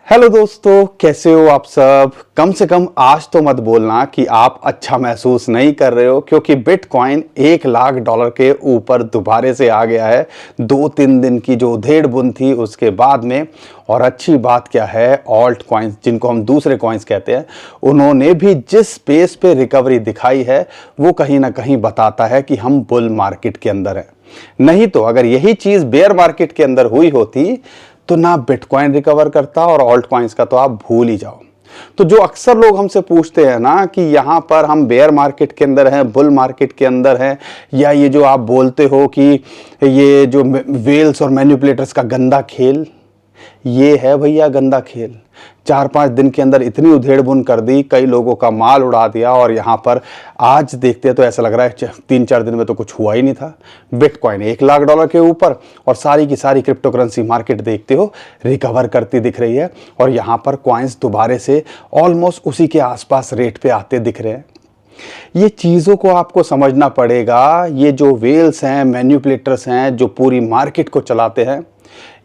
Hello दोस्तों, कैसे हो आप सब। कम से कम आज तो मत बोलना कि आप अच्छा महसूस नहीं कर रहे हो, क्योंकि बिटकॉइन $1,00,000 के ऊपर दोबारे से आ गया है। 2-3 दिन की जो उधेड़ बुन थी उसके बाद में। और अच्छी बात क्या है, ऑल्ट कॉइन्स जिनको हम दूसरे कॉइन्स कहते हैं, उन्होंने भी जिस पेस पे रिकवरी दिखाई है वो कहीं ना कहीं बताता है कि हम बुल मार्केट के अंदर हैं। नहीं तो अगर यही चीज बेयर मार्केट के अंदर हुई होती तो ना बिटकॉइन रिकवर करता और ऑल्ट कॉइन्स का तो आप भूल ही जाओ। तो जो अक्सर लोग हमसे पूछते हैं ना कि यहां पर हम बेयर मार्केट के अंदर हैं, बुल मार्केट के अंदर हैं, या ये जो आप बोलते हो कि ये जो वेल्स और मैनिपुलेटर्स का गंदा खेल, ये है भैया गंदा खेल। 4-5 दिन के अंदर इतनी उधेड़ बुन कर दी, कई लोगों का माल उड़ा दिया, और यहाँ पर आज देखते हैं तो ऐसा लग रहा है 3-4 दिन में तो कुछ हुआ ही नहीं था। बिटकॉइन $1,00,000 के ऊपर, और सारी की सारी क्रिप्टो करेंसी मार्केट देखते हो रिकवर करती दिख रही है, और यहाँ पर कॉइन्स दोबारे से ऑलमोस्ट उसी के आसपास रेट पे आते दिख रहे हैं। ये चीज़ों को आपको समझना पड़ेगा। ये जो वेल्स हैं, मैनिपुलेटर्स हैं, जो पूरी मार्केट को चलाते हैं,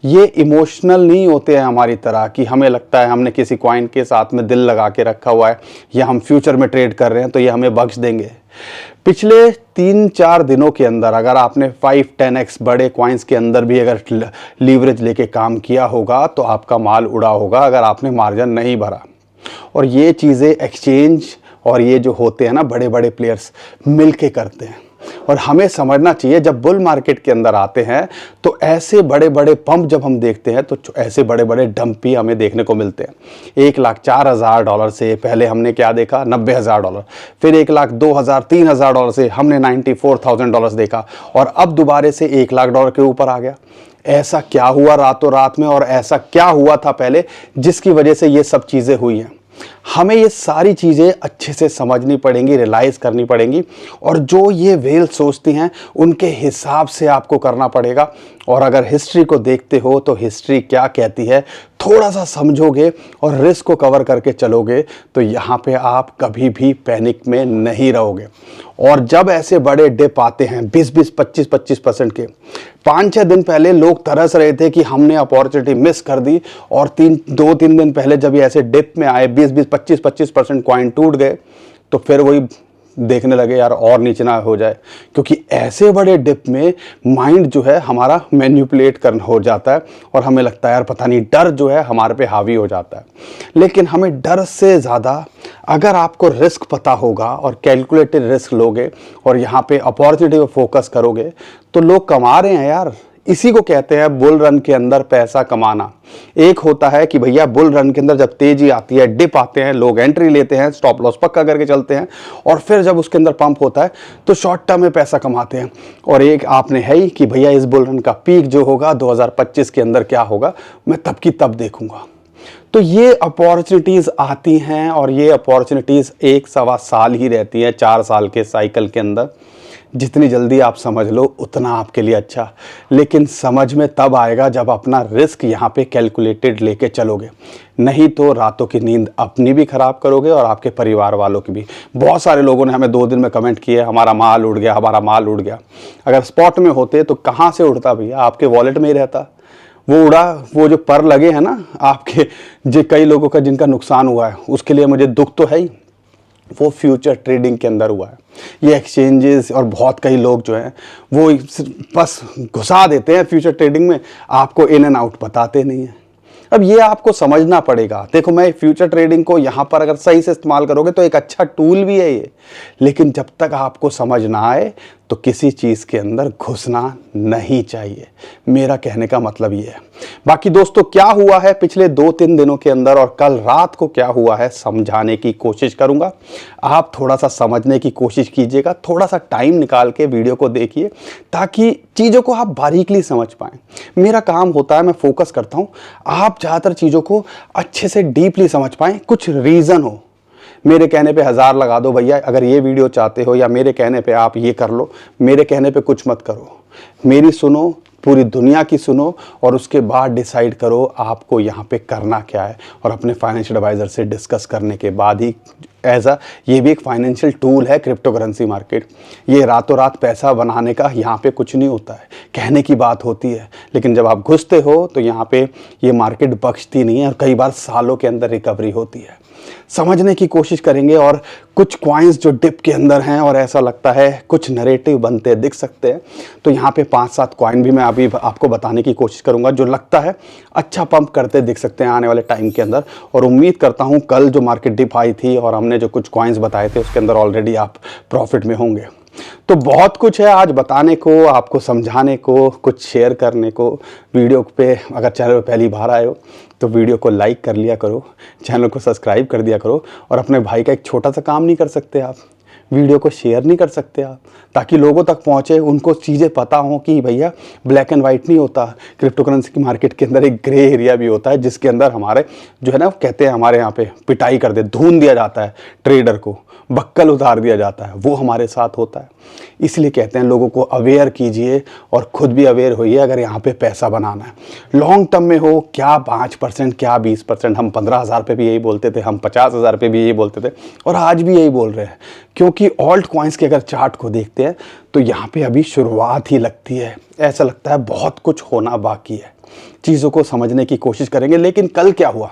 ये इमोशनल नहीं होते हैं हमारी तरह कि हमें लगता है हमने किसी कॉइन के साथ में दिल लगा के रखा हुआ है या हम फ्यूचर में ट्रेड कर रहे हैं तो ये हमें बख्श देंगे। पिछले 3-4 दिनों के अंदर अगर आपने 5-10x बड़े कॉइन्स के अंदर भी अगर लीवरेज लेके काम किया होगा तो आपका माल उड़ा होगा अगर आपने मार्जिन नहीं भरा। और ये चीज़ें एक्सचेंज और ये जो होते हैं ना बड़े बड़े प्लेयर्स मिल के करते हैं। और हमें समझना चाहिए, जब बुल मार्केट के अंदर आते हैं तो ऐसे बड़े बड़े पंप जब हम देखते हैं तो ऐसे बड़े बड़े डंप भी हमें देखने को मिलते हैं। $1,04,000 से पहले हमने क्या देखा, $90,000। फिर $1,02,000 $3,000 से हमने $94,000 देखा, और अब दोबारे से $1,00,000 के ऊपर आ गया। ऐसा क्या हुआ रातों रात में, और ऐसा क्या हुआ था पहले जिसकी वजह से ये सब चीज़ें हुई हैं। हमें ये सारी चीज़ें अच्छे से समझनी पड़ेंगी, रियलाइज़ करनी पड़ेंगी, और जो ये वेल सोचती हैं उनके हिसाब से आपको करना पड़ेगा। और अगर हिस्ट्री को देखते हो तो हिस्ट्री क्या कहती है, थोड़ा सा समझोगे और रिस्क को कवर करके चलोगे तो यहाँ पे आप कभी भी पैनिक में नहीं रहोगे। और जब ऐसे बड़े डिप आते हैं 20-20, 25-25% के, 5-6 दिन पहले लोग तरस रहे थे कि हमने अपॉर्चुनिटी मिस कर दी, और 2-3 दिन पहले जब ये ऐसे डिप में आए 20-20, 25-25% कॉइन टूट गए, तो फिर वही देखने लगे यार और नीचे ना हो जाए, क्योंकि ऐसे बड़े डिप में माइंड जो है हमारा मैनिपुलेट करना हो जाता है, और हमें लगता है यार पता नहीं, डर जो है हमारे पे हावी हो जाता है। लेकिन हमें डर से ज़्यादा अगर आपको रिस्क पता होगा और कैलकुलेटेड रिस्क लोगे और यहाँ पे अपॉर्चुनिटी पे फोकस करोगे तो लोग कमा रहे हैं यार। इसी को कहते हैं बुल रन के अंदर पैसा कमाना। एक होता है कि भैया बुल रन के अंदर जब तेजी आती है, डिप आते हैं, लोग एंट्री लेते हैं, स्टॉप लॉस पक्का करके चलते हैं, और फिर जब उसके अंदर पंप होता है तो शॉर्ट टर्म में पैसा कमाते हैं। और एक आपने है ही कि भैया इस बुल रन का पीक जो होगा 2025 के अंदर क्या होगा, मैं तब की तब देखूंगा। तो ये अपॉर्चुनिटीज़ आती हैं, और ये अपॉर्चुनिटीज़ 1-1.25 साल ही रहती हैं, 4 साल के साइकिल के अंदर। जितनी जल्दी आप समझ लो उतना आपके लिए अच्छा। लेकिन समझ में तब आएगा जब अपना रिस्क यहाँ पे कैलकुलेटेड लेके चलोगे, नहीं तो रातों की नींद अपनी भी ख़राब करोगे और आपके परिवार वालों की भी। बहुत सारे लोगों ने हमें 2 दिन में कमेंट किए हमारा माल उड़ गया, हमारा माल उड़ गया। अगर स्पॉट में होते तो कहाँ से उड़ता भैया, आपके वॉलेट में ही रहता। वो उड़ा, वो जो पर लगे हैं ना आपके, जो कई लोगों का जिनका नुकसान हुआ है, उसके लिए मुझे दुख तो है ही, वो फ्यूचर ट्रेडिंग के अंदर हुआ है। ये एक्सचेंजेस और बहुत कई लोग जो हैं वो बस घुसा देते हैं फ्यूचर ट्रेडिंग में, आपको इन एंड आउट बताते नहीं हैं। अब ये आपको समझना पड़ेगा। देखो, मैं फ्यूचर ट्रेडिंग को यहाँ पर अगर सही से इस्तेमाल करोगे तो एक अच्छा टूल भी है ये, लेकिन जब तक आपको समझ ना आए तो किसी चीज़ के अंदर घुसना नहीं चाहिए। मेरा कहने का मतलब ये है। बाकी दोस्तों, क्या हुआ है पिछले 2-3 दिनों के अंदर और कल रात को क्या हुआ है समझाने की कोशिश करूंगा। आप थोड़ा सा समझने की कोशिश कीजिएगा, थोड़ा सा टाइम निकाल के वीडियो को देखिए ताकि चीज़ों को आप बारीकली समझ पाएं। मेरा काम होता है, मैं फोकस करता हूं, आप ज़्यादातर चीज़ों को अच्छे से डीपली समझ पाएं। कुछ रीज़न हो, मेरे कहने पे 1000 लगा दो भैया अगर ये वीडियो चाहते हो, या मेरे कहने पे आप ये कर लो, मेरे कहने पे कुछ मत करो। मेरी सुनो, पूरी दुनिया की सुनो और उसके बाद डिसाइड करो आपको यहाँ पे करना क्या है, और अपने फाइनेंशियल एडवाइज़र से डिस्कस करने के बाद ही ये भी एक फाइनेंशियल टूल है क्रिप्टो करेंसी मार्केट। ये रातों रात पैसा बनाने का यहाँ पे कुछ नहीं होता है, कहने की बात होती है, लेकिन जब आप घुसते हो तो यहाँ पे ये मार्केट बख्शती नहीं है और कई बार सालों के अंदर रिकवरी होती है। समझने की कोशिश करेंगे और कुछ कॉइन्स जो डिप के अंदर हैं और ऐसा लगता है कुछ नरेटिव बनते दिख सकते हैं, तो यहाँ पे 5-7 कॉइन भी मैं अभी आपको बताने की कोशिश करूँगा जो लगता है अच्छा पंप करते दिख सकते हैं आने वाले टाइम के अंदर। और उम्मीद करता हूँ कल जो मार्केट डिप आई थी और हमने जो कुछ कॉइन्स बताए थे उसके अंदर ऑलरेडी आप प्रॉफिट में होंगे। तो बहुत कुछ है आज बताने को, आपको समझाने को, कुछ शेयर करने को। वीडियो पे अगर चैनल पे पहली बार आए हो तो वीडियो को लाइक कर लिया करो, चैनल को सब्सक्राइब कर दिया करो, और अपने भाई का एक छोटा सा काम नहीं कर सकते आप, वीडियो को शेयर नहीं कर सकते आप, ताकि लोगों तक पहुंचे, उनको चीज़ें पता हों कि भैया ब्लैक एंड वाइट नहीं होता, क्रिप्टो करेंसी की मार्केट के अंदर एक ग्रे एरिया भी होता है जिसके अंदर हमारे जो है ना कहते हैं हमारे यहाँ पे पिटाई कर दे, धून दिया जाता है ट्रेडर को, बक्कल उतार दिया जाता है, वो हमारे साथ होता है। इसलिए कहते हैं लोगों को अवेयर कीजिए और खुद भी अवेयर होइए अगर यहाँ पे पैसा बनाना है। लॉन्ग टर्म में हो क्या 5% क्या 20%, हम 15,000 पे भी यही बोलते थे, हम 50,000 पे भी यही बोलते थे और आज भी यही बोल रहे हैं, क्योंकि ऑल्ट कॉइन्स के अगर चार्ट को देखते हैं तो यहाँ पे अभी शुरुआत ही लगती है। ऐसा लगता है बहुत कुछ होना बाकी है। चीज़ों को समझने की कोशिश करेंगे। लेकिन कल क्या हुआ,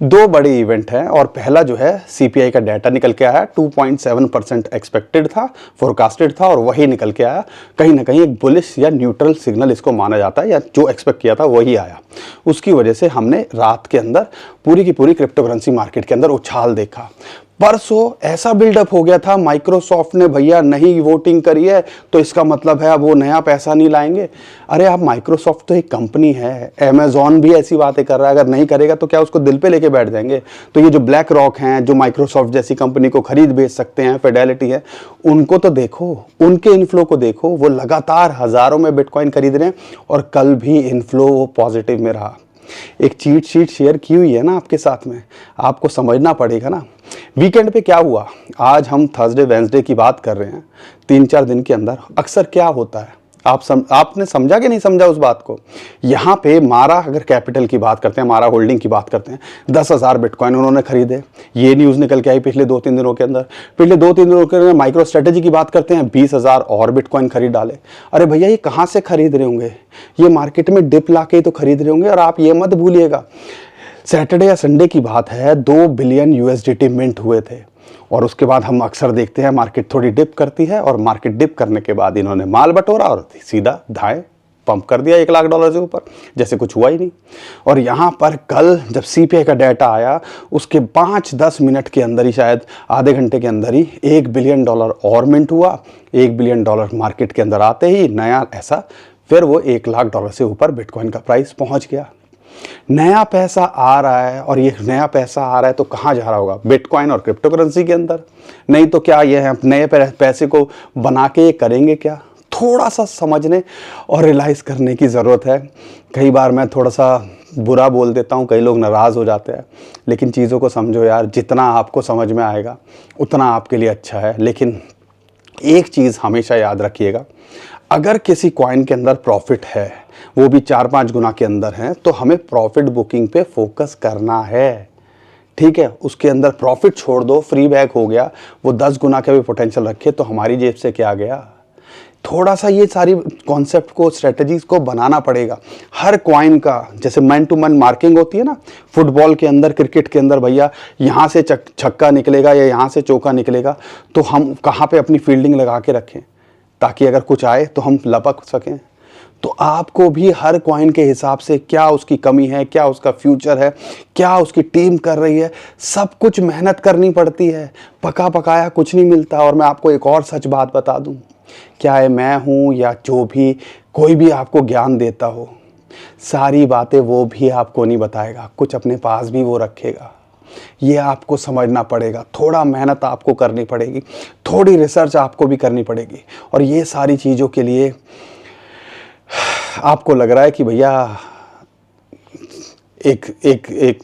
2 बड़े इवेंट हैं और पहला जो है सीपीआई का डाटा निकल के आया, 2.7% एक्सपेक्टेड था, फोरकास्टेड था और वही निकल के आया। कहीं ना कहीं एक बुलिश या न्यूट्रल सिग्नल इसको माना जाता है, या जो एक्सपेक्ट किया था वही आया। उसकी वजह से हमने रात के अंदर पूरी की पूरी क्रिप्टो करेंसी मार्केट के अंदर उछाल देखा। परसों ऐसा बिल्डअप हो गया था, माइक्रोसॉफ्ट ने भैया नहीं वोटिंग करी है तो इसका मतलब है अब वो नया पैसा नहीं लाएंगे। अरे आप, माइक्रोसॉफ्ट तो एक कंपनी है, अमेजॉन भी ऐसी बातें कर रहा है, अगर नहीं करेगा तो क्या उसको दिल पे लेके बैठ जाएंगे। तो ये जो ब्लैक रॉक हैं जो माइक्रोसॉफ्ट जैसी कंपनी को खरीद बेच सकते हैं, फिडेलिटी है, उनको तो देखो, उनके इनफ्लो को देखो, वो लगातार हजारों में बिटकॉइन खरीद रहे हैं और कल भी इनफ्लो पॉजिटिव में रहा। एक चीट शीट शेयर की हुई है ना आपके साथ में, आपको समझना पड़ेगा ना। वीकेंड पे क्या हुआ, आज हम थर्सडे वेंसडे की बात कर रहे हैं, 3-4 दिन के अंदर अक्सर क्या होता है, आपने समझा कि नहीं समझा उस बात को। यहाँ पे मारा अगर कैपिटल की बात करते हैं, मारा होल्डिंग की बात करते हैं, 10,000 बिटकॉइन उन्होंने खरीदे, ये न्यूज़ निकल के आई पिछले 2-3 दिनों के अंदर। पिछले 2-3 दिनों के अंदर माइक्रो स्ट्रेटेजी की बात करते हैं, 20,000 और बिटकॉइन खरीद डाले। अरे भैया ये कहाँ से खरीद रहे होंगे, ये मार्केट में डिप ला के ही तो खरीद रहे होंगे। और आप ये मत भूलिएगा, सैटरडे या संडे की बात है, 2 बिलियन यूएसडीटी मिंट हुए थे। और उसके बाद हम अक्सर देखते हैं मार्केट थोड़ी डिप करती है और मार्केट डिप करने के बाद इन्होंने माल बटोरा और सीधा धाए पंप कर दिया $1 लाख से ऊपर, जैसे कुछ हुआ ही नहीं। और यहाँ पर कल जब सीपीआई का डाटा आया उसके 5-10 मिनट के अंदर ही, शायद आधे घंटे के अंदर ही $1 बिलियन और मिंट हुआ। $1 बिलियन मार्केट के अंदर आते ही नया ऐसा, फिर वो $1 लाख से ऊपर बिटकॉइन का प्राइस पहुँच गया। नया पैसा आ रहा है और ये नया पैसा आ रहा है तो कहाँ जा रहा होगा, बिटकॉइन और क्रिप्टो करेंसी के अंदर। नहीं तो क्या ये है नए पैसे को बना के ये करेंगे क्या। थोड़ा सा समझने और रियलाइज करने की ज़रूरत है। कई बार मैं थोड़ा सा बुरा बोल देता हूँ, कई लोग नाराज़ हो जाते हैं, लेकिन चीज़ों को समझो यार, जितना आपको समझ में आएगा उतना आपके लिए अच्छा है। लेकिन एक चीज़ हमेशा याद रखिएगा, अगर किसी कॉइन के अंदर प्रॉफिट है, वो भी 4-5 गुना के अंदर है, तो हमें प्रॉफिट बुकिंग पे फोकस करना है। ठीक है, उसके अंदर प्रॉफिट छोड़ दो, फ्री बैक हो गया, वो 10 गुना का भी पोटेंशियल रखे तो हमारी जेब से क्या गया। थोड़ा सा ये सारी कॉन्सेप्ट को, स्ट्रेटजीज को बनाना पड़ेगा। हर कॉइन का जैसे मैन टू मैन मार्किंग होती है ना, फुटबॉल के अंदर, क्रिकेट के अंदर, भैया यहाँ से छक्का निकलेगा या यहाँ से चौका निकलेगा, तो हम कहाँ पे अपनी फील्डिंग लगा के रखें ताकि अगर कुछ आए तो हम लपक सकें। तो आपको भी हर कॉइन के हिसाब से क्या उसकी कमी है, क्या उसका फ्यूचर है, क्या उसकी टीम कर रही है, सब कुछ मेहनत करनी पड़ती है। पका पकाया कुछ नहीं मिलता। और मैं आपको एक और सच बात बता दूं, क्या है, मैं हूं या जो भी कोई भी आपको ज्ञान देता हो, सारी बातें वो भी आपको नहीं बताएगा, कुछ अपने पास भी वो रखेगा। ये आपको समझना पड़ेगा, थोड़ा मेहनत आपको करनी पड़ेगी, थोड़ी रिसर्च आपको भी करनी पड़ेगी। और ये सारी चीज़ों के लिए आपको लग रहा है कि भैया एक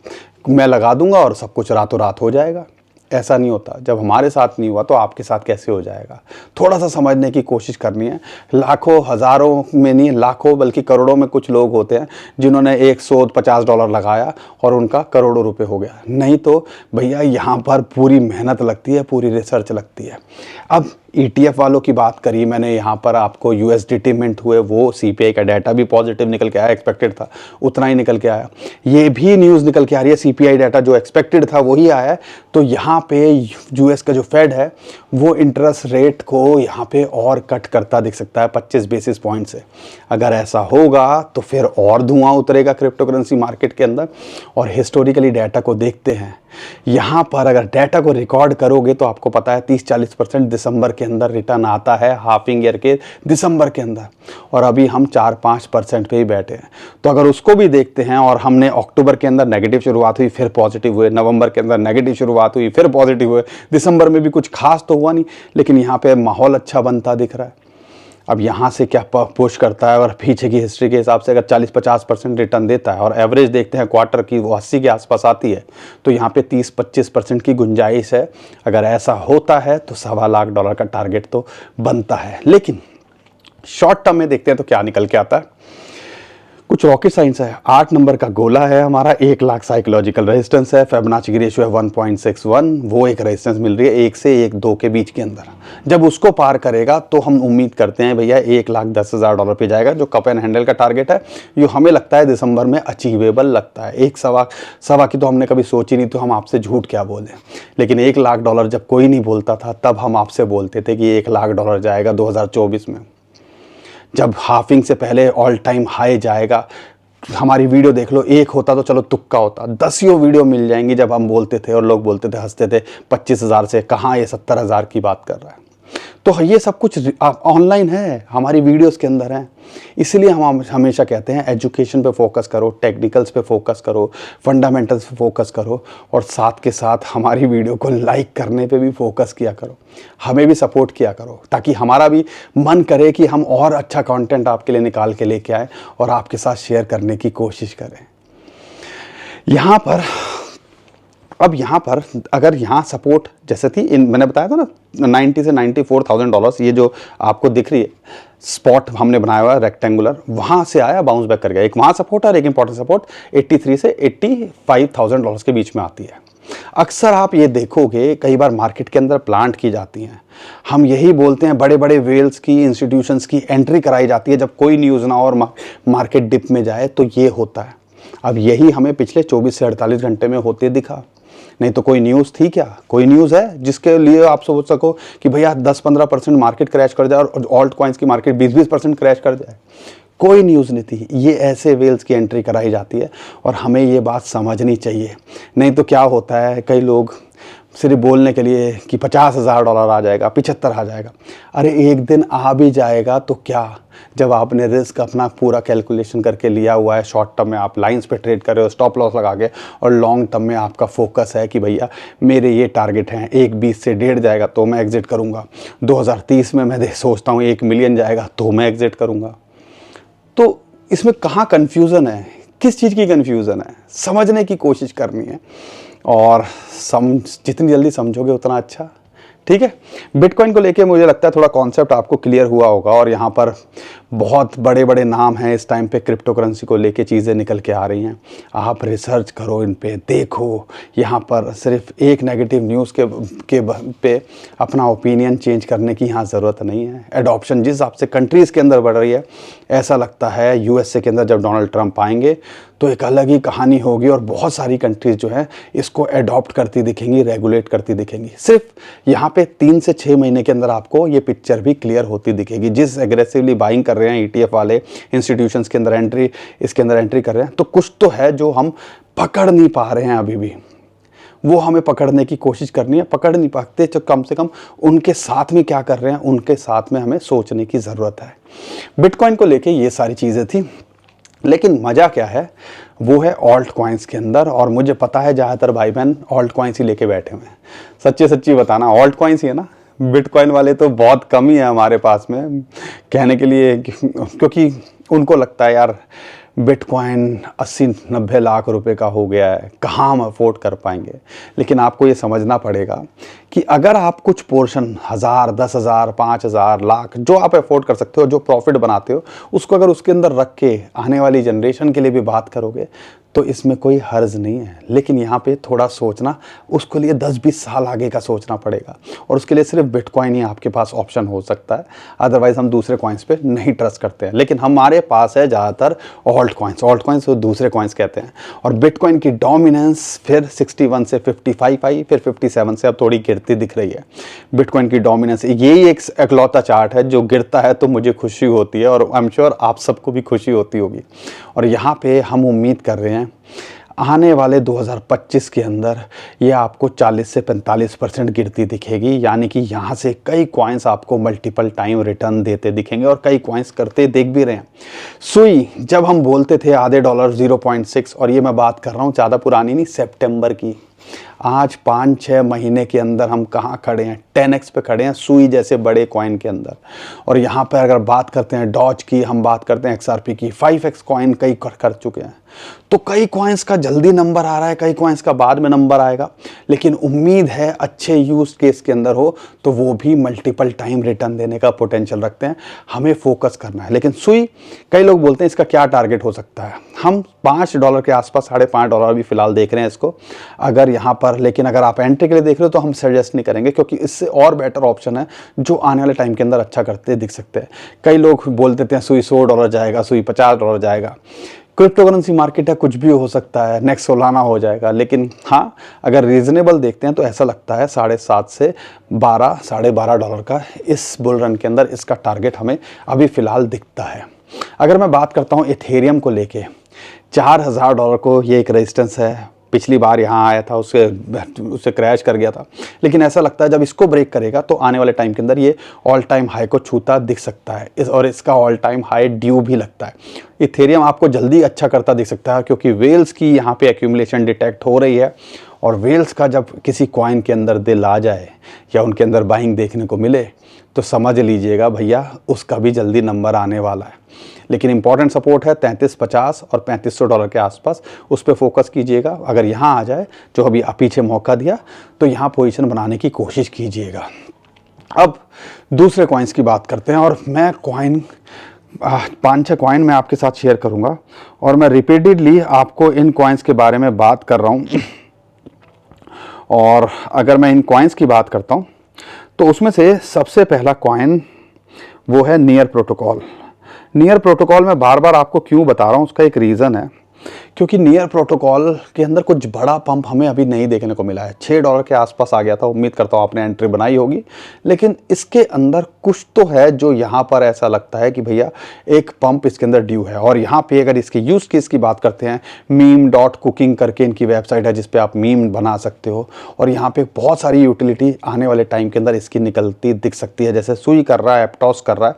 मैं लगा दूंगा और सब कुछ रातों रात हो जाएगा, ऐसा नहीं होता। जब हमारे साथ नहीं हुआ तो आपके साथ कैसे हो जाएगा? थोड़ा सा समझने की कोशिश करनी है। लाखों, हज़ारों में नहीं, लाखों बल्कि करोड़ों में कुछ लोग होते हैं जिन्होंने $150 लगाया और उनका करोड़ों रुपए हो गया। नहीं तो भैया यहाँ पर पूरी मेहनत लगती है, पूरी रिसर्च लगती है। अब ETF वालों की बात करी मैंने, यहाँ पर आपको USDT मिंट हुए, वो CPI का डाटा भी पॉजिटिव निकल के आया, एक्सपेक्टेड था उतना ही निकल के आया। ये भी न्यूज़ निकल के आ रही है, CPI डाटा जो एक्सपेक्टेड था वही आया है। तो यहाँ पे US का जो फेड है वो इंटरेस्ट रेट को यहाँ पे और कट करता दिख सकता है 25 बेसिस पॉइंट से। अगर ऐसा होगा तो फिर और धुआं उतरेगा क्रिप्टो करेंसी मार्केट के अंदर। और हिस्टोरिकली डाटा को देखते हैं, यहाँ पर अगर डाटा को रिकॉर्ड करोगे तो आपको पता है 30-40% दिसंबर के अंदर रिटर्न आता है, हाफिंग ईयर के दिसंबर के अंदर, और अभी हम 4-5% पे ही बैठे हैं। तो अगर उसको भी देखते हैं, और हमने अक्टूबर के अंदर नेगेटिव शुरुआत हुई फिर पॉजिटिव हुए, नवंबर के अंदर नेगेटिव शुरुआत हुई फिर पॉजिटिव हुए, दिसंबर में भी कुछ खास तो हुआ नहीं, लेकिन यहाँ पे माहौल अच्छा बनता दिख रहा है। अब यहाँ से क्या पुश करता है, और पीछे की हिस्ट्री के हिसाब से अगर 40-50% रिटर्न देता है और एवरेज देखते हैं क्वार्टर की वो 80 के आसपास आती है, तो यहाँ पे 30-25% की गुंजाइश है। अगर ऐसा होता है तो $1.25 लाख का टारगेट तो बनता है। लेकिन शॉर्ट टर्म में देखते हैं तो क्या निकल के आता है। कुछ रॉकेट साइंस है। 8 नंबर का गोला है हमारा, 1 लाख साइकोलॉजिकल रेजिस्टेंस है, फिबोनाची की रेशियो है 1.61, वो एक रेजिस्टेंस मिल रही है 1 से 1.2 के बीच के अंदर। जब उसको पार करेगा तो हम उम्मीद करते हैं भैया $1,10,000 पे जाएगा, जो कप एंड हैंडल का टारगेट है। ये हमें लगता है दिसंबर में अचीवेबल लगता है। एक सवा की तो हमने कभी सोची नहीं, तो हम आपसे झूठ क्या बोले। लेकिन $1 लाख जब कोई नहीं बोलता था तब हम आपसे बोलते थे कि $1 लाख जाएगा 2024 में। जब हाफिंग से पहले ऑल टाइम हाई जाएगा, हमारी वीडियो देख लो, एक होता तो चलो तुक्का होता, 10 वीडियो मिल जाएंगी जब हम बोलते थे और लोग बोलते थे, हंसते थे 25,000 से, कहाँ ये 70,000 की बात कर रहा है। तो ये सब कुछ ऑनलाइन है, हमारी वीडियोस के अंदर है। इसलिए हम हमेशा कहते हैं एजुकेशन पे फोकस करो, टेक्निकल्स पे फोकस करो, फंडामेंटल्स पे फोकस करो, और साथ के साथ हमारी वीडियो को लाइक करने पे भी फोकस किया करो, हमें भी सपोर्ट किया करो, ताकि हमारा भी मन करे कि हम और अच्छा कंटेंट आपके लिए निकाल के लेके आए और आपके साथ शेयर करने की कोशिश करें। अब यहाँ पर अगर यहाँ सपोर्ट जैसे थी, मैंने बताया था ना 90 से $94,000, ये जो आपको दिख रही है स्पॉट हमने बनाया हुआ है रेक्टेंगुलर, वहाँ से आया, बाउंस बैक कर गया। एक वहाँ सपोर्ट है और एक इंपॉर्टेंट सपोर्ट 83 से $85,000 के बीच में आती है। अक्सर आप ये देखोगे कई बार मार्केट के अंदर प्लांट की जाती हैं, हम यही बोलते हैं बड़े बड़े वेल्स की, इंस्टीट्यूशंस की एंट्री कराई जाती है जब कोई न्यूज़ ना और मार्केट डिप में जाए, तो ये होता है। अब यही हमें पिछले 24 से 48 घंटे में होते दिखा। नहीं तो कोई न्यूज़ थी क्या? कोई न्यूज़ है जिसके लिए आप सोच सको कि भैया 10-15% मार्केट क्रैश कर जाए और ऑल्ट कॉइन्स की मार्केट 20-20% क्रैश कर जाए? कोई न्यूज़ नहीं थी। ये ऐसे वेल्स की एंट्री कराई जाती है और हमें ये बात समझनी चाहिए। नहीं तो क्या होता है, कई लोग सिर्फ बोलने के लिए कि $50,000 आ जाएगा, 75 आ जाएगा। अरे एक दिन आ भी जाएगा तो क्या, जब आपने रिस्क अपना पूरा कैलकुलेशन करके लिया हुआ है, शॉर्ट टर्म में आप लाइंस पे ट्रेड कर रहे हो स्टॉप लॉस लगा के, और लॉन्ग टर्म में आपका फोकस है कि भैया मेरे ये टारगेट हैं, 1.20 से 1.5 जाएगा तो मैं एग्जिट करूँगा, 2030 में मैं सोचता हूँ 1 मिलियन जाएगा तो मैं एग्जिट करूँगा। तो इसमें कहाँ कन्फ्यूज़न है, किस चीज़ की कन्फ्यूज़न है, समझने की कोशिश करनी है, और जितनी जल्दी समझोगे उतना अच्छा। ठीक है, बिटकॉइन को लेके मुझे लगता है थोड़ा कॉन्सेप्ट आपको क्लियर हुआ होगा, और यहाँ पर बहुत बड़े बड़े नाम हैं इस टाइम पे क्रिप्टो करेंसी को लेके, चीज़ें निकल के आ रही हैं। आप रिसर्च करो, इन पे देखो। यहाँ पर सिर्फ एक नेगेटिव न्यूज़ पे अपना ओपिनियन चेंज करने की यहाँ ज़रूरत नहीं है। एडॉप्शन जिस हिसाब से कंट्रीज़ के अंदर बढ़ रही है, ऐसा लगता है USA के अंदर जब डोनाल्ड ट्रंप आएंगे तो एक अलग ही कहानी होगी, और बहुत सारी कंट्रीज़ जो है इसको एडॉप्ट करती दिखेंगी, रेगुलेट करती दिखेंगी। सिर्फ यहाँ पे 3 से 6 महीने के अंदर आपको ये पिक्चर भी क्लियर होती दिखेगी। जिस एग्रेसिवली बाइंग कर रहे हैं ETF वाले, इंस्टीट्यूशंस के अंदर इसके अंदर एंट्री कर रहे हैं, तो कुछ तो है जो हम पकड़ नहीं पा रहे हैं अभी भी। वो हमें पकड़ने की कोशिश करनी है, पकड़ नहीं पाते तो कम से कम उनके साथ में क्या कर रहे हैं, उनके साथ में हमें सोचने की ज़रूरत है। बिटकॉइन को लेके ये सारी चीज़ें थी, लेकिन मज़ा क्या है वो है ऑल्ट कॉइन्स के अंदर, और मुझे पता है ज़्यादातर भाई बहन ऑल्ट कॉइन्स ही लेके बैठे हुए हैं। सच्ची बताना, ऑल्ट कॉइन्स ही है ना? बिटकॉइन वाले तो बहुत कम ही है हमारे पास में कहने के लिए, क्योंकि उनको लगता है यार बिटकॉइन 80-90 लाख रुपए का हो गया है, कहाँ हम अफोर्ड कर पाएंगे। लेकिन आपको ये समझना पड़ेगा कि अगर आप कुछ पोर्शन 1000, 10,000, 5,000, लाख जो आप अफोर्ड कर सकते हो, जो प्रॉफिट बनाते हो, उसको अगर उसके अंदर रख के आने वाली जनरेशन के लिए भी बात करोगे तो इसमें कोई हर्ज नहीं है। लेकिन यहाँ पे थोड़ा सोचना, उसके लिए 10-20 साल आगे का सोचना पड़ेगा, और उसके लिए सिर्फ बिटकॉइन ही आपके पास ऑप्शन हो सकता है। अदरवाइज हम दूसरे कॉइन्स पे नहीं ट्रस्ट करते हैं। लेकिन हमारे पास है ज़्यादातर ऑल्ट कॉइन्स को दूसरे कॉइन्स कहते हैं। और बिटकॉइन की डोमिनेंस फिर 61 से 55 आई, फिर 57 से अब थोड़ी गिरती दिख रही है। बिटकॉइन की डोमिनेंस यही एक इकलौता चार्ट है जो गिरता है तो मुझे खुशी होती है, और आई एम श्योर आप सबको भी खुशी होती होगी। और यहाँ पे हम उम्मीद कर रहे हैं आने वाले 2025 के अंदर ये आपको 40 से 45% गिरती दिखेगी। यानी कि यहाँ से कई कॉइन्स आपको मल्टीपल टाइम रिटर्न देते दिखेंगे, और कई कॉइन्स करते देख भी रहे हैं। सुई जब हम बोलते थे आधे डॉलर 0.6, और ये मैं बात कर रहा हूँ ज़्यादा पुरानी नहीं, सितंबर की। आज 5-6 महीने के अंदर हम कहाँ खड़े हैं, 10x पे खड़े हैं सुई जैसे बड़े कॉइन के अंदर। और यहाँ पर अगर बात करते हैं डॉज की, हम बात करते हैं XRP की, 5x कॉइन कई कर चुके हैं। तो कई कॉइन्स का जल्दी नंबर आ रहा है, कई कॉइन्स का बाद में नंबर आएगा। लेकिन उम्मीद है अच्छे यूज केस के अंदर हो तो वो भी मल्टीपल टाइम रिटर्न देने का पोटेंशियल रखते हैं। हमें फोकस करना है। लेकिन सुई, कई लोग बोलते हैं इसका क्या टारगेट हो सकता है। हम $5 के आसपास, $5.5 भी फिलहाल देख रहे हैं इसको अगर यहाँ पर। लेकिन अगर आप एंट्री के लिए देख रहे हो तो हम सजेस्ट नहीं करेंगे, क्योंकि इससे और बेटर ऑप्शन है जो आने वाले टाइम के अंदर अच्छा करते दिख सकते हैं। कई लोग बोल देते हैं सुई $100 जाएगा, सुई $50 जाएगा। क्रिप्टो करेंसी मार्केट है, कुछ भी हो सकता है, नेक्स्ट सोलाना हो जाएगा। लेकिन हाँ, अगर रीजनेबल देखते हैं तो ऐसा लगता है $7.5 से $12 का इस बुल रन के अंदर इसका टारगेट हमें अभी फ़िलहाल दिखता है। अगर मैं बात करता हूँ इथेरियम को लेके, $4,000 को ये एक रेजिस्टेंस है। पिछली बार यहाँ आया था, उससे क्रैश कर गया था। लेकिन ऐसा लगता है जब इसको ब्रेक करेगा तो आने वाले टाइम के अंदर ये ऑल टाइम हाई को छूता दिख सकता है। और इसका ऑल टाइम हाई ड्यू भी लगता है। इथेरियम आपको जल्दी अच्छा करता दिख सकता है, क्योंकि वेल्स की यहाँ पे एक्यूमुलेशन डिटेक्ट हो रही है। और वेल्स का जब किसी कॉइन के अंदर दिल आ जाए या उनके अंदर बाइंग देखने को मिले तो समझ लीजिएगा भैया उसका भी जल्दी नंबर आने वाला है। लेकिन इंपॉर्टेंट सपोर्ट है 3350 और $3500 के आसपास, उस पर फोकस कीजिएगा। अगर यहाँ आ जाए, जो अभी पीछे मौका दिया, तो यहाँ पोजीशन बनाने की कोशिश कीजिएगा। अब दूसरे कॉइन्स की बात करते हैं, और मैं कॉइन 5-6 कॉइन मैं आपके साथ शेयर करूँगा, और मैं रिपीटेडली आपको इन कॉइन्स के बारे में बात कर रहा हूँ। और अगर मैं इन कॉइन्स की बात करता हूँ तो उसमें से सबसे पहला कॉइन वो है नियर प्रोटोकॉल। नियर प्रोटोकॉल मैं बार बार आपको क्यों बता रहा हूँ, उसका एक रीज़न है, क्योंकि नियर प्रोटोकॉल के अंदर कुछ बड़ा पंप हमें अभी नहीं देखने को मिला है। $6 के आसपास आ गया था, उम्मीद करता हूँ आपने एंट्री बनाई होगी। लेकिन इसके अंदर कुछ तो है जो यहाँ पर ऐसा लगता है कि भैया एक पंप इसके अंदर ड्यू है। और यहाँ पे अगर इसके यूज़ केस की बात करते हैं, meme.cooking करके इनकी वेबसाइट है जिस पे आप मीम बना सकते हो, और यहाँ पे बहुत सारी यूटिलिटी आने वाले टाइम के अंदर इसकी निकलती दिख सकती है। जैसे सुई कर रहा है, एप्टॉस कर रहा है,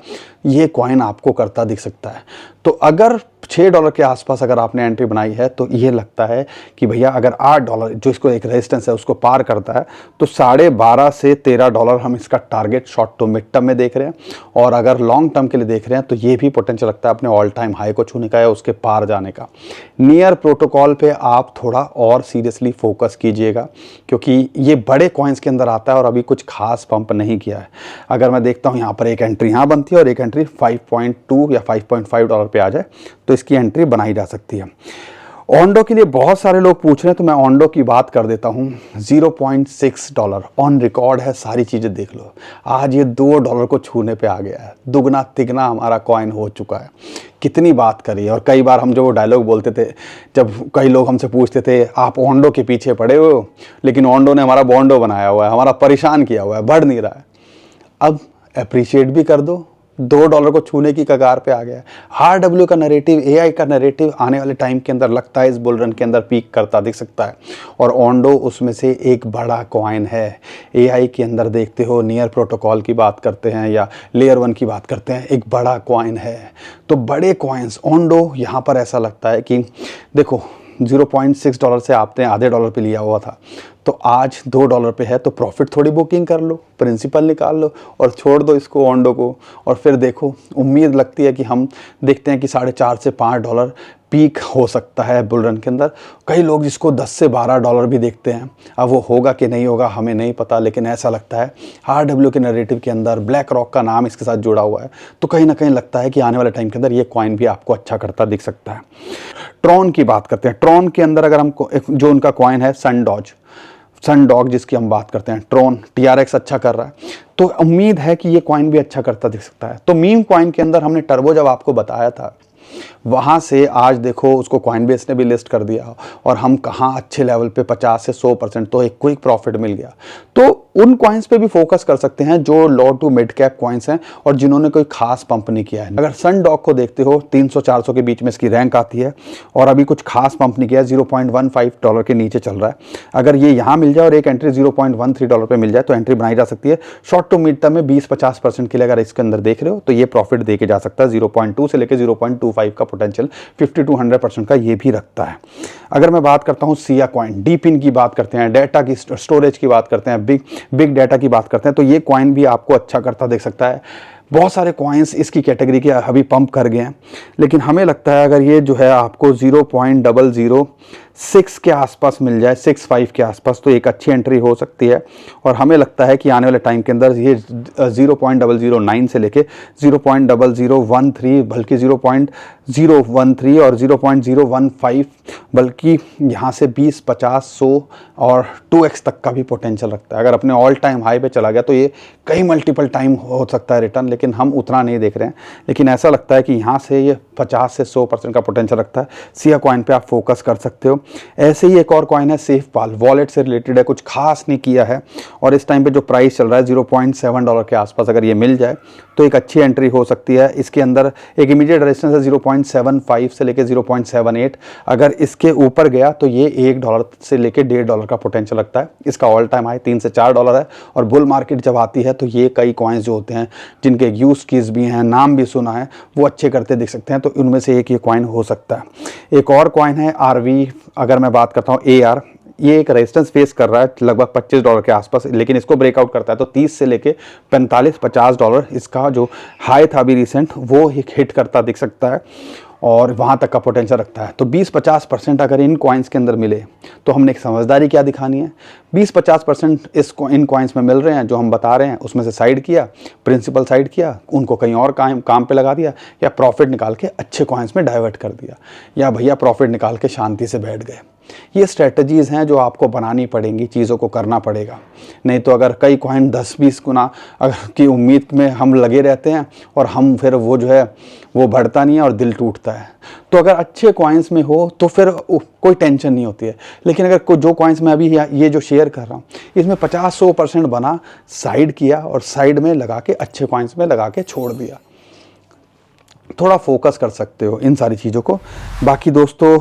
ये कॉइन आपको करता दिख सकता है। तो अगर $6 के आसपास अगर आपने एंट्री बनाई है तो ये लगता है कि भैया अगर $8 जो इसको एक रेजिस्टेंस है उसको पार करता है तो $12.5 से $13 हम इसका target short to mid term में देख रहे हैं। और अगर लॉन्ग टर्म के लिए देख रहे हैं तो ये भी पोटेंशियल लगता है अपने ऑल टाइम हाई को छूने का या उसके पार जाने का। नियर प्रोटोकॉल पे आप थोड़ा और सीरियसली फोकस कीजिएगा, क्योंकि ये बड़े कॉइन्स के अंदर आता है और अभी कुछ खास पंप नहीं किया है। अगर मैं देखता हूँ यहाँ पर एक एंट्री यहाँ बनती है और एक एंट्री 5.2 या $5.5 पे आ जाए तो इसकी एंट्री बनाई जा सकती है। ओंडो के लिए बहुत सारे लोग पूछ रहे हैं तो मैं ओंडो की बात कर देता हूँ। $0.6 ऑन रिकॉर्ड है, सारी चीज़ें देख लो। आज ये $2 को छूने पे आ गया है, दुगना तिगना हमारा कॉइन हो चुका है। कितनी बात करी। और कई बार हम जो डायलॉग बोलते थे, जब कई लोग हमसे पूछते थे आप ओंडो के पीछे पड़े हो, लेकिन ओंडो ने हमारा बॉन्डो बनाया हुआ है, हमारा परेशान किया हुआ है, बढ़ नहीं रहा है। अब अप्रिशिएट भी कर दो, $2 को छूने की कगार पे आ गया है। RW का नैरेटिव, AI का नैरेटिव आने वाले टाइम के अंदर लगता है इस बुल रन के अंदर पीक करता दिख सकता है। और ओंडो उसमें से एक बड़ा कॉइन है। AI के अंदर देखते हो, नियर प्रोटोकॉल की बात करते हैं या लेयर 1 की बात करते हैं, एक बड़ा कॉइन है। तो बड़े कॉइन्स ओंडो यहाँ पर ऐसा लगता है कि देखो $0.6 से आपने आधे डॉलर पे लिया हुआ था, तो आज $2 पे है, तो प्रॉफिट थोड़ी बुकिंग कर लो, प्रिंसिपल निकाल लो और छोड़ दो इसको ओंडो को। और फिर देखो, उम्मीद लगती है कि हम देखते हैं कि $4.5 से $5 पीक हो सकता है बुल रन के अंदर। कई लोग जिसको 10 से 12 डॉलर भी देखते हैं, अब वो होगा कि नहीं होगा हमें नहीं पता, लेकिन ऐसा लगता है RW के नैरेटिव के अंदर ब्लैक रॉक का नाम इसके साथ जुड़ा हुआ है, तो कहीं ना कहीं लगता है कि आने वाले टाइम के अंदर ये कॉइन भी आपको अच्छा करता दिख सकता है। ट्रॉन की बात करते हैं। ट्रॉन के अंदर अगर हम जो उनका कॉइन है सनडॉग जिसकी हम बात करते हैं, ट्रॉन TRX अच्छा कर रहा है, तो उम्मीद है कि ये कॉइन भी अच्छा करता दिख सकता है। तो मीम कॉइन के अंदर हमने टर्बो जब आपको बताया था, वहाँ से आज देखो उसको कॉइनबेस ने भी लिस्ट कर दिया और हम कहाँ अच्छे लेवल पे 50 से 100%, तो एक क्विक प्रॉफिट मिल गया। तो उन कॉइन्स पे भी फोकस कर सकते हैं जो लो टू मिड कैप कॉइन्स हैं और जिन्होंने कोई खास पंप नहीं किया है। अगर सनडॉग को देखते हो 300-400 के बीच में इसकी रैंक आती है और अभी कुछ खास पंप नहीं किया, 0.15 डॉलर के नीचे चल रहा है। अगर ये यहाँ मिल जाए और एक एंट्री 0.13 डॉलर पे मिल जाए तो एंट्री बनाई जा सकती है। शॉर्ट टू मिड टर्म में 20-50% के लिए अगर इसके अंदर देख रहे हो तो ये प्रॉफिट दे के जा सकता है। 0.2 से लेकर 0.25 का पोटेंशियल 50 to 100% का ये भी रखता है। अगर मैं बात करता हूँ सिया कॉइन, डीपिन की बात करते हैं, डेटा की स्टोरेज की बात करते हैं, बिग डेटा की बात करते हैं, तो ये कॉइन भी आपको अच्छा करता देख सकता है। बहुत सारे कॉइन्स इसकी कैटेगरी के अभी पंप कर गए हैं, लेकिन हमें लगता है अगर ये जो है आपको 0.006 के आसपास मिल जाए, 65 के आसपास, तो एक अच्छी एंट्री हो सकती है। और हमें लगता है कि आने वाले टाइम के अंदर ये 0.009 से लेके 0.0013, बल्कि 0.013 और 0.015, बल्कि यहाँ से 20, 50, 100 और 2x तक का भी पोटेंशियल रखता है। अगर अपने ऑल टाइम हाई पे चला गया तो ये कई मल्टीपल टाइम हो सकता है रिटर्न, लेकिन हम उतना नहीं देख रहे हैं। लेकिन ऐसा लगता है कि यहाँ से ये 50 से 100% का पोटेंशियल रखता है। सिया कॉइन पे आप फोकस कर सकते हो। ऐसे ही एक और कॉइन है सेफपाल, वॉलेट से रिलेटेड है, कुछ खास नहीं किया है और इस टाइम पे जो प्राइस चल रहा है 0.7 डॉलर के आसपास, अगर ये मिल जाए तो एक अच्छी एंट्री हो सकती है। इसके अंदर एक इमीडिएट रेजिस्टेंस है 0.75 से लेके 0.78, अगर इसके ऊपर गया तो ये $1 से लेके $1.5 का पोटेंशियल लगता है। इसका ऑल टाइम हाई 3 से 4 डॉलर है। और बुल मार्केट जब आती है तो ये कई कॉइन्स जो होते हैं जिनके यूज कीज भी हैं, नाम भी सुना है, वो अच्छे करते दिख सकते हैं, तो इनमें से एक ये कॉइन हो सकता है। एक और कॉइन है RV, अगर मैं बात करता हूँ AR, ये एक रेजिस्टेंस फेस कर रहा है लगभग $25 के आसपास, लेकिन इसको ब्रेकआउट करता है तो 30 से लेके 45-50 डॉलर इसका जो हाई था अभी रिसेंट, वो हिट करता दिख सकता है और वहाँ तक का पोटेंशियल रखता है। तो 20-50% अगर इन कॉइन्स के अंदर मिले तो हमने एक समझदारी क्या दिखानी है। 20-50% इन कॉइन्स में मिल रहे हैं जो हम बता रहे हैं, उसमें से साइड किया, प्रिंसिपल साइड किया, उनको कहीं और काम पे लगा दिया, या प्रॉफिट निकाल के अच्छे कॉइन्स में डाइवर्ट कर दिया, या भैया प्रॉफिट निकाल के शांति से बैठ गए। ये स्ट्रेटजीज़ हैं जो आपको बनानी पड़ेंगी, चीज़ों को करना पड़ेगा। नहीं तो अगर कई कॉइन 10-20 गुना की उम्मीद में हम लगे रहते हैं और हम फिर वो जो है वो बढ़ता नहीं है और दिल टूटता है। तो अगर अच्छे कॉइन्स में हो तो फिर कोई टेंशन नहीं होती है। लेकिन अगर जो कॉइन्स में अभी ये जो शेयर कर रहा हूँ इसमें 50-100% बना, साइड किया और साइड में लगा के अच्छे कॉइन्स में लगा के छोड़ दिया, थोड़ा फोकस कर सकते हो इन सारी चीज़ों को। बाकी दोस्तों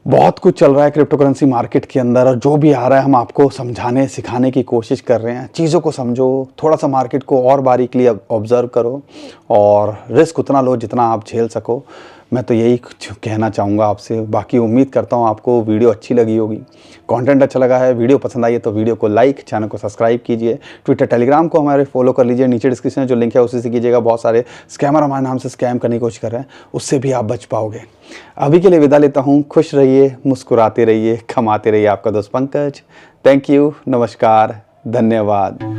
बहुत कुछ चल रहा है क्रिप्टो करेंसी मार्केट के अंदर और जो भी आ रहा है हम आपको समझाने सिखाने की कोशिश कर रहे हैं। चीज़ों को समझो, थोड़ा सा मार्केट को और बारीकली ऑब्जर्व करो और रिस्क उतना लो जितना आप झेल सको। मैं तो यही कहना चाहूँगा आपसे। बाकी उम्मीद करता हूँ आपको वीडियो अच्छी लगी होगी, कंटेंट अच्छा लगा है, वीडियो पसंद आई है तो वीडियो को लाइक, चैनल को सब्सक्राइब कीजिए, ट्विटर टेलीग्राम को हमारे फॉलो कर लीजिए, नीचे डिस्क्रिप्शन में जो लिंक है उसी से कीजिएगा। बहुत सारे स्कैमर हमारे नाम से स्कैम करने की कोशिश कर रहे हैं, उससे भी आप बच पाओगे। अभी के लिए विदा लेता हूँ। खुश रहिए, मुस्कुराते रहिए, कमाते रहिए। आपका दोस्त पंकज। थैंक यू, नमस्कार, धन्यवाद।